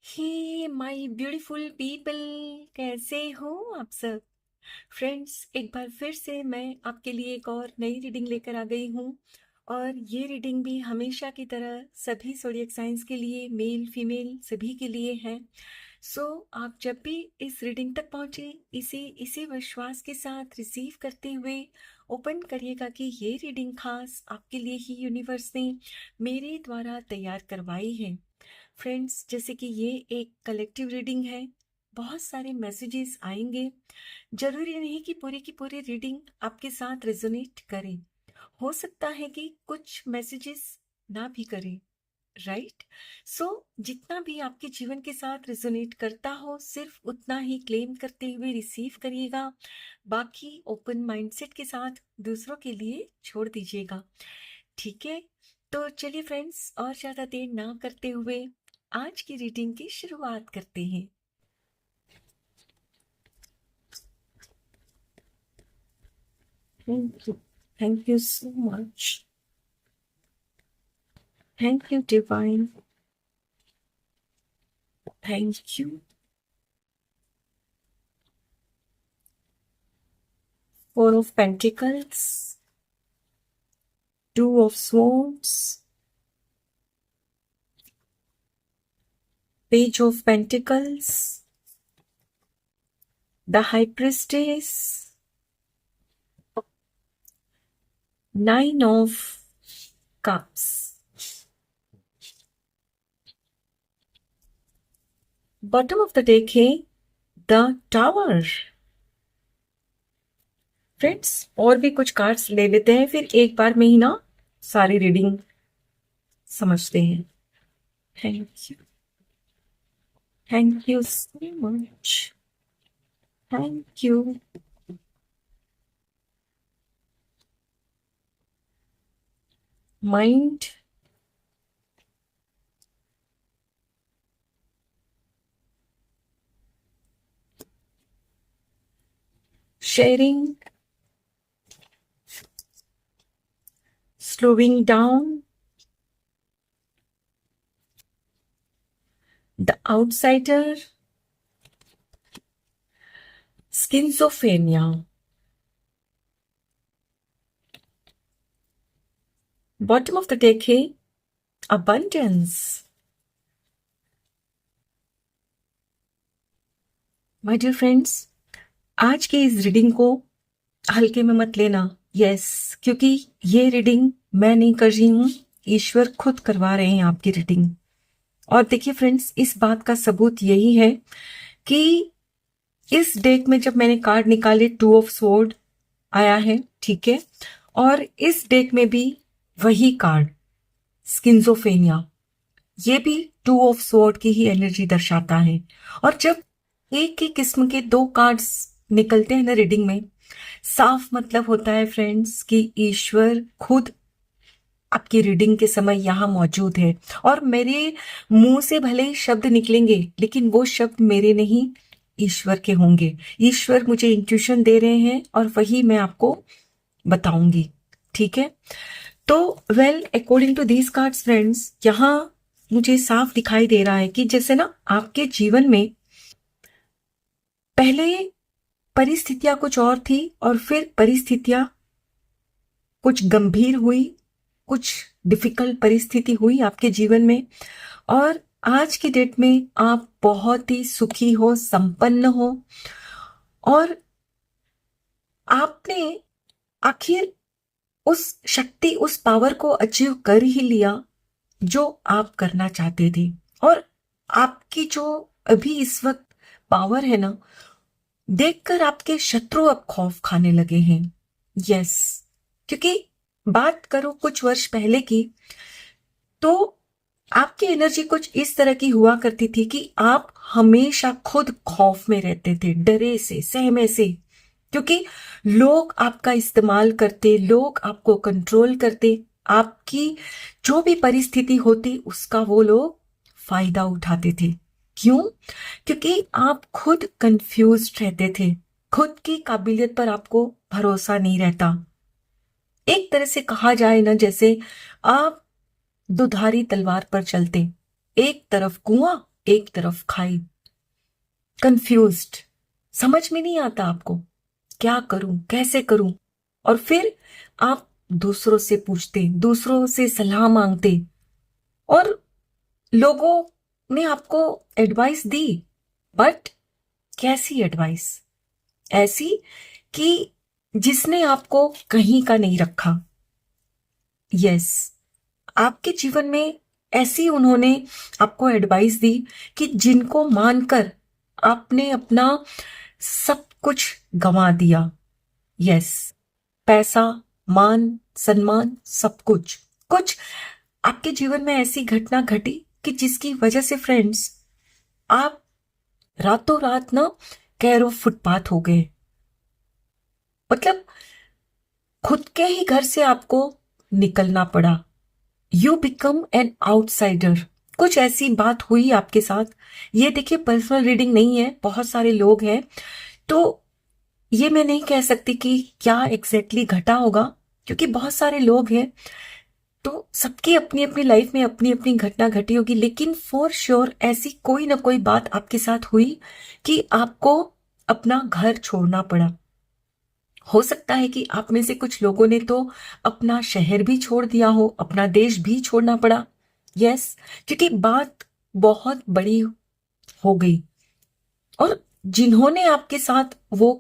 Hey my beautiful people, कैसे हो आप सब। फ्रेंड्स, एक बार फिर से मैं आपके लिए एक और नई रीडिंग लेकर आ गई हूँ। और ये रीडिंग भी हमेशा की तरह सभी ज़ोडिएक साइंस के लिए, मेल फीमेल सभी के लिए है। सो आप जब भी इस रीडिंग तक पहुँचे, इसे इसी विश्वास के साथ रिसीव करते हुए ओपन करिएगा कि ये रीडिंग खास आपके लिए ही यूनिवर्स ने मेरे द्वारा तैयार करवाई है। फ्रेंड्स, जैसे कि ये एक कलेक्टिव रीडिंग है, बहुत सारे मैसेजेस आएंगे। जरूरी नहीं कि पूरी की पूरी रीडिंग आपके साथ रेजोनेट करे। हो सकता है कि कुछ मैसेजेस ना भी करे, राइट। सो जितना भी आपके जीवन के साथ रेजोनेट करता हो, सिर्फ उतना ही क्लेम करते हुए रिसीव करिएगा। बाकी ओपन माइंडसेट के साथ दूसरों के लिए छोड़ दीजिएगा, ठीक है। तो चलिए फ्रेंड्स, और ज़्यादा देर ना करते हुए आज की रीडिंग की शुरुआत करते हैं। Thank you so much. Thank you divine. Thank you. Four of pentacles, two of swords, page of pentacles, the high priestess, nine of cups, bottom of the deck है द टावर। फ्रेंड्स, और भी कुछ cards ले लेते हैं, फिर एक बार में ही ना सारी रीडिंग समझते हैं। Thank you. Thank you so much. Thank you. Mind, sharing, slowing down, the outsider, schizophrenia. Bottom of the deck है abundance. My dear friends, आज की इस रीडिंग को हल्के में मत लेना। यस, क्योंकि ये रीडिंग मैं नहीं कर रही हूँ, ईश्वर खुद करवा रहे हैं आपकी रीडिंग। और देखिए फ्रेंड्स, इस बात का सबूत यही है कि इस डेक में जब मैंने कार्ड निकाले, टू ऑफ स्वॉर्ड आया है, ठीक है। और इस डेक में भी वही कार्ड स्किज़ोफ्रेनिया, ये भी टू ऑफ स्वॉर्ड की ही एनर्जी दर्शाता है। और जब एक ही किस्म के दो कार्ड्स निकलते हैं ना रीडिंग में, साफ मतलब होता है फ्रेंड्स कि ईश्वर खुद आपकी रीडिंग के समय यहाँ मौजूद है। और मेरे मुंह से भले ही शब्द निकलेंगे, लेकिन वो शब्द मेरे नहीं, ईश्वर के होंगे। ईश्वर मुझे इंट्यूशन दे रहे हैं और वही मैं आपको बताऊंगी, ठीक है। तो well, according to these cards friends, यहाँ मुझे साफ दिखाई दे रहा है कि जैसे ना आपके जीवन में पहले परिस्थितियां कुछ और थी और फिर परिस्थितियां कुछ गंभीर हुई, कुछ डिफिकल्ट परिस्थिति हुई आपके जीवन में। और आज की डेट में आप बहुत ही सुखी हो, संपन्न हो, और आपने आखिर उस शक्ति, उस पावर को अचीव कर ही लिया जो आप करना चाहते थे। और आपकी जो अभी इस वक्त पावर है ना, देखकर आपके शत्रु अब खौफ खाने लगे हैं। यस, क्योंकि बात करो कुछ वर्ष पहले की, तो आपकी एनर्जी कुछ इस तरह की हुआ करती थी कि आप हमेशा खुद खौफ में रहते थे, डरे से, सहमे से, क्योंकि लोग आपका इस्तेमाल करते, लोग आपको कंट्रोल करते, आपकी जो भी परिस्थिति होती उसका वो लोग फायदा उठाते थे। क्यों? क्योंकि आप खुद कंफ्यूज रहते थे, खुद की काबिलियत पर आपको भरोसा नहीं रहता। एक तरह से कहा जाए ना, जैसे आप दुधारी तलवार पर चलते, एक तरफ कुआं, एक तरफ खाई, कंफ्यूज्ड, समझ में नहीं आता आपको क्या करूं, कैसे करूं। और फिर आप दूसरों से पूछते, दूसरों से सलाह मांगते, और लोगों ने आपको एडवाइस दी, बट कैसी एडवाइस? ऐसी कि जिसने आपको कहीं का नहीं रखा। यस, आपके जीवन में ऐसी उन्होंने आपको एडवाइस दी कि जिनको मानकर आपने अपना सब कुछ गंवा दिया। यस, पैसा, मान, सम्मान, सब कुछ। कुछ आपके जीवन में ऐसी घटना घटी कि जिसकी वजह से फ्रेंड्स आप रातों रात ना कैरो फुटपाथ हो गए। मतलब खुद के ही घर से आपको निकलना पड़ा। You become an outsider. कुछ ऐसी बात हुई आपके साथ। ये देखिए, पर्सनल रीडिंग नहीं है, बहुत सारे लोग हैं, तो ये मैं नहीं कह सकती कि क्या एग्जैक्टली घटा होगा, क्योंकि बहुत सारे लोग हैं, तो सबकी अपनी अपनी लाइफ में अपनी अपनी घटना घटी होगी। लेकिन फॉर श्योर ऐसी कोई ना कोई बात आपके साथ हुई कि आपको अपना घर छोड़ना पड़ा। हो सकता है कि आप में से कुछ लोगों ने तो अपना शहर भी छोड़ दिया हो, अपना देश भी छोड़ना पड़ा। यस, क्योंकि बात बहुत बड़ी हो गई, और जिन्होंने आपके साथ वो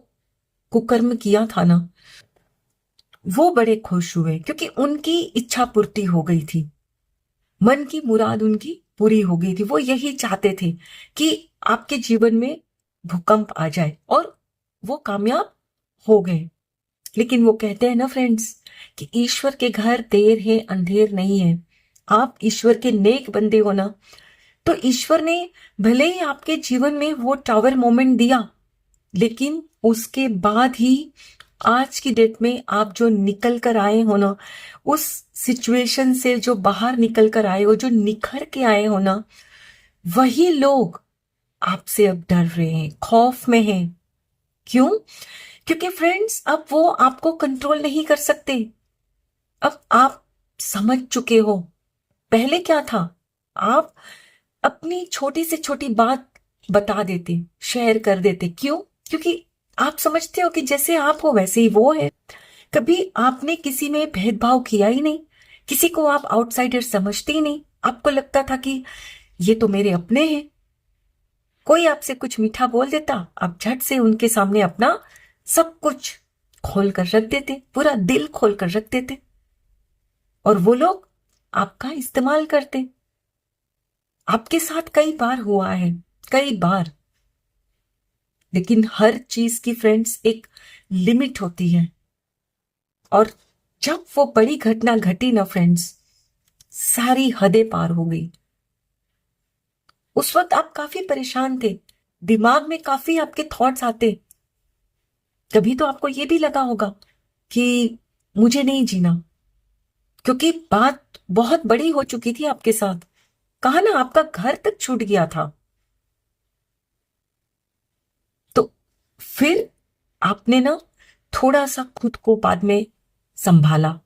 कुकर्म किया था ना, वो बड़े खुश हुए क्योंकि उनकी इच्छा पूर्ति हो गई थी, मन की मुराद उनकी पूरी हो गई थी। वो यही चाहते थे कि आपके जीवन में भूकंप आ जाए, और वो कामयाब हो गए। लेकिन वो कहते हैं ना फ्रेंड्स कि ईश्वर के घर देर है अंधेर नहीं है। आप ईश्वर के नेक बंदे हो ना, तो ईश्वर ने भले ही आपके जीवन में वो टावर मोमेंट दिया, लेकिन उसके बाद ही आज की डेट में आप जो निकल कर आए हो ना, उस सिचुएशन से जो बाहर निकल कर आए हो, जो निखर के आए हो ना, वही लोग आपसे अब डर रहे हैं, खौफ में हैं। क्यों? क्योंकि फ्रेंड्स अब वो आपको कंट्रोल नहीं कर सकते। अब आप समझ चुके हो। पहले क्या था, आप अपनी छोटी से छोटी बात बता देते, शेयर कर देते। क्यों? क्योंकि आप समझते हो कि जैसे आप हो वैसे ही वो है। कभी आपने किसी में भेदभाव किया ही नहीं, किसी को आप आउटसाइडर समझते ही नहीं। आपको लगता था कि ये तो मेरे अपने हैं। कोई आपसे कुछ मीठा बोल देता, आप झट से उनके सामने अपना सब कुछ खोल कर रख देते, पूरा दिल खोल कर रख देते, और वो लोग आपका इस्तेमाल करते। आपके साथ कई बार हुआ है, कई बार। लेकिन हर चीज की फ्रेंड्स एक लिमिट होती है, और जब वो बड़ी घटना घटी ना फ्रेंड्स, सारी हदें पार हो गई। उस वक्त आप काफी परेशान थे, दिमाग में काफी आपके थॉट्स आते। कभी तो आपको ये भी लगा होगा कि मुझे नहीं जीना, क्योंकि बात बहुत बड़ी हो चुकी थी आपके साथ। कहा ना, आपका घर तक छूट गया था। तो फिर आपने ना थोड़ा सा खुद को बाद में संभाला,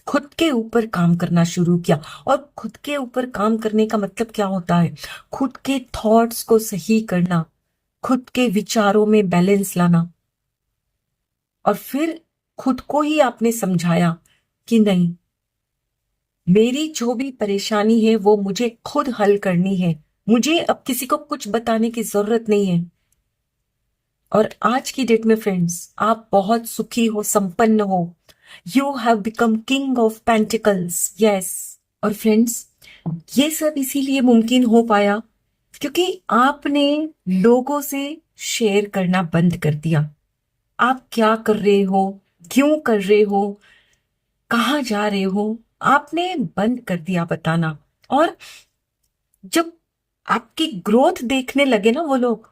खुद के ऊपर काम करना शुरू किया। और खुद के ऊपर काम करने का मतलब क्या होता है? खुद के थॉट्स को सही करना, खुद के विचारों में बैलेंस लाना। और फिर खुद को ही आपने समझाया कि नहीं, मेरी जो भी परेशानी है वो मुझे खुद हल करनी है, मुझे अब किसी को कुछ बताने की जरूरत नहीं है। और आज की डेट में फ्रेंड्स आप बहुत सुखी हो, संपन्न हो। You have become king of pentacles. Yes. और फ्रेंड्स ये सब इसीलिए मुमकिन हो पाया क्योंकि आपने लोगों से शेयर करना बंद कर दिया। आप क्या कर रहे हो, क्यों कर रहे हो, कहाँ जा रहे हो, आपने बंद कर दिया बताना। और जब आपकी ग्रोथ देखने लगे ना वो लोग,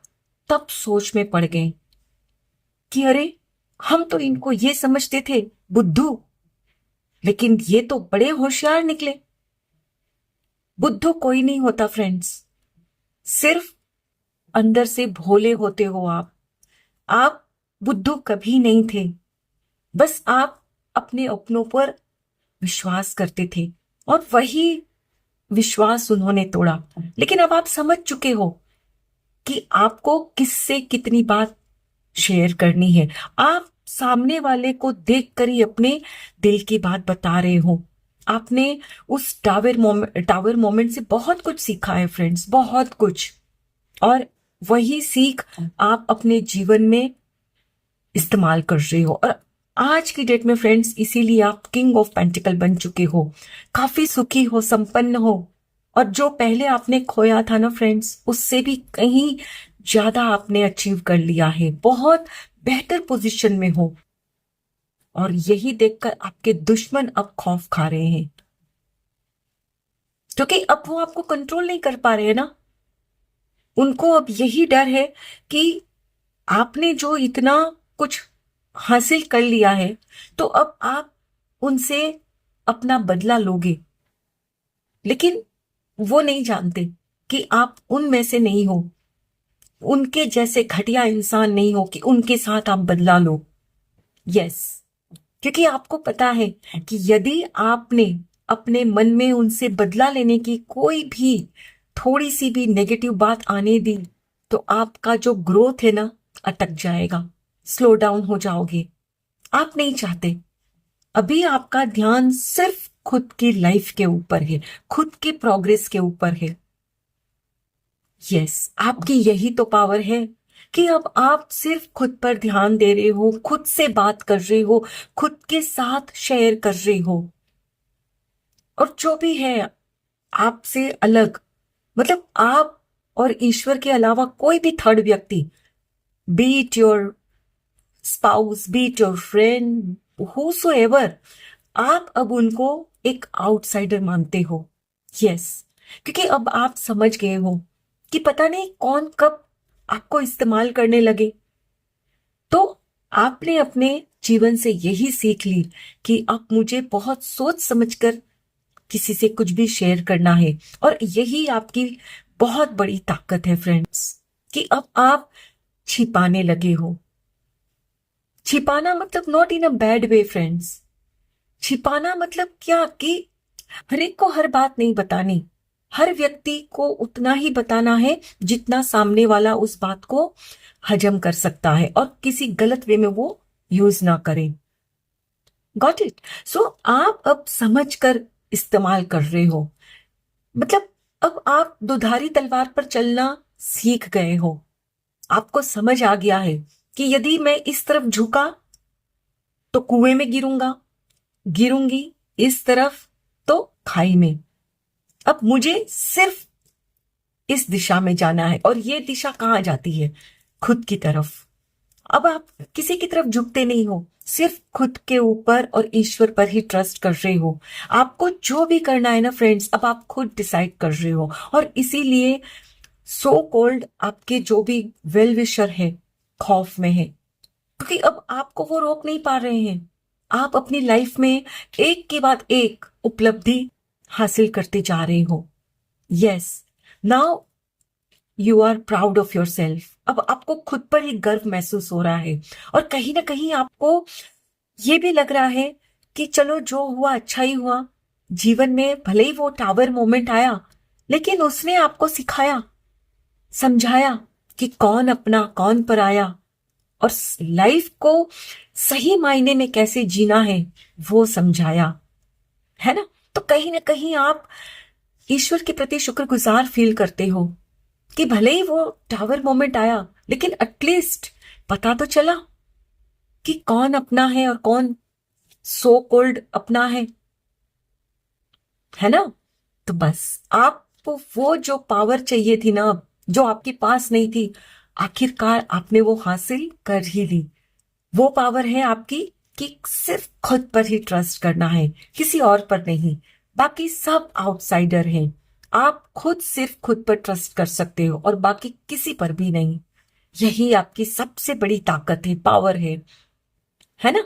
तब सोच में पड़ गए कि अरे, हम तो इनको ये समझते थे बुद्धू, लेकिन ये तो बड़े होशियार निकले। बुद्धू कोई नहीं होता फ्रेंड्स, सिर्फ अंदर से भोले होते हो आप। आप बुद्धू कभी नहीं थे, बस आप अपने अपनों पर विश्वास करते थे, और वही विश्वास उन्होंने तोड़ा, लेकिन अब आप समझ चुके हो कि आपको किससे कितनी बात शेयर करनी है। आप सामने वाले को देखकर ही अपने दिल की बात बता रहे हो। आपने उस टावर मोमेंट से बहुत कुछ सीखा है फ्रेंड्स, बहुत कुछ। और वही सीख आप अपने जीवन में इस्तेमाल कर रहे हो। और आज की डेट में फ्रेंड्स, इसीलिए आप किंग ऑफ पेंटिकल बन चुके हो, काफी सुखी हो, संपन्न हो। और जो पहले आपने खोया था ना फ्रेंड्स, उससे भी कहीं ज्यादा आपने अचीव कर लिया है, बहुत बेहतर पोजीशन में हो। और यही देखकर आपके दुश्मन अब खौफ खा रहे हैं, क्योंकि अब वो आपको कंट्रोल नहीं कर पा रहे हैं ना। उनको अब यही डर है कि आपने जो इतना कुछ हासिल कर लिया है, तो अब आप उनसे अपना बदला लोगे। लेकिन वो नहीं जानते कि आप उनमें से नहीं हो, उनके जैसे घटिया इंसान नहीं हो कि उनके साथ आप बदला लो। यस, क्योंकि आपको पता है कि यदि आपने अपने मन में उनसे बदला लेने की कोई भी थोड़ी सी भी नेगेटिव बात आने दी, तो आपका जो ग्रोथ है ना, अटक जाएगा, स्लो डाउन हो जाओगे। आप नहीं चाहते। अभी आपका ध्यान सिर्फ खुद की लाइफ के ऊपर है, खुद के प्रोग्रेस के ऊपर है। यस, आपकी यही तो पावर है कि अब आप सिर्फ खुद पर ध्यान दे रहे हो, खुद से बात कर रहे हो, खुद के साथ शेयर कर रहे हो। और जो भी है आपसे अलग, मतलब आप और ईश्वर के अलावा कोई भी थर्ड व्यक्ति, B it your spouse, B it your friend, whosoever, आप अब उनको एक आउटसाइडर मानते हो। यस, क्योंकि अब आप समझ गए हो कि पता नहीं कौन कब आपको इस्तेमाल करने लगे। तो आपने अपने जीवन से यही सीख ली कि अब मुझे बहुत सोच समझकर किसी से कुछ भी शेयर करना है। और यही आपकी बहुत बड़ी ताकत है फ्रेंड्स, कि अब आप छिपाने लगे हो। छिपाना मतलब not in a bad way friends. छिपाना मतलब क्या कि हर एक को हर बात नहीं बतानी, हर व्यक्ति को उतना ही बताना है जितना सामने वाला उस बात को हजम कर सकता है और किसी गलत वे में वो यूज ना करे। Got it? सो आप अब समझकर इस्तेमाल कर रहे हो, मतलब अब आप दुधारी तलवार पर चलना सीख गए हो। आपको समझ आ गया है कि यदि मैं इस तरफ झुका तो कुएं में गिरूंगा, गिरूंगी इस तरफ तो खाई में। अब मुझे सिर्फ इस दिशा में जाना है, और ये दिशा कहाँ जाती है? खुद की तरफ। अब आप किसी की तरफ झुकते नहीं हो, सिर्फ खुद के ऊपर और ईश्वर पर ही ट्रस्ट कर रहे हो। आपको जो भी करना है ना फ्रेंड्स, अब आप खुद डिसाइड कर रहे हो। और इसीलिए सो कॉल्ड आपके जो भी वेल विशर है खौफ में है, क्योंकि अब आपको वो रोक नहीं पा रहे हैं। आप अपनी लाइफ में एक के बाद एक उपलब्धि हासिल करते जा रहे हो। Yes, now you are proud of yourself. अब आपको खुद पर ही गर्व महसूस हो रहा है, और कहीं ना कहीं आपको ये भी लग रहा है कि चलो जो हुआ अच्छा ही हुआ। जीवन में भले ही वो टावर मोमेंट आया, लेकिन उसने आपको सिखाया, समझाया कि कौन अपना कौन पराया, और लाइफ को सही मायने में कैसे जीना है वो समझाया, है ना? तो कहीं ना कहीं आप ईश्वर के प्रति शुक्रगुजार फील करते हो कि भले ही वो टावर मोमेंट आया, लेकिन एटलीस्ट पता तो चला कि कौन अपना है और कौन सो कॉल्ड अपना है ना? तो बस आपको वो जो पावर चाहिए थी ना, जो आपके पास नहीं थी, आखिरकार आपने वो हासिल कर ही ली। वो पावर है आपकी कि सिर्फ खुद पर ही ट्रस्ट करना है, किसी और पर नहीं। बाकी सब आउटसाइडर हैं। आप खुद सिर्फ खुद पर ट्रस्ट कर सकते हो और बाकी किसी पर भी नहीं। यही आपकी सबसे बड़ी ताकत है, पावर है ना?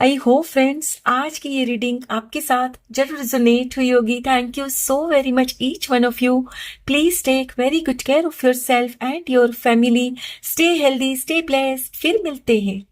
आई होप फ्रेंड्स आज की ये रीडिंग आपके साथ जरूर रिजोनेट हुई होगी। Thank you so very much each one of you. Please take very good care of yourself and your family. Stay healthy, stay blessed. फिर मिलते हैं।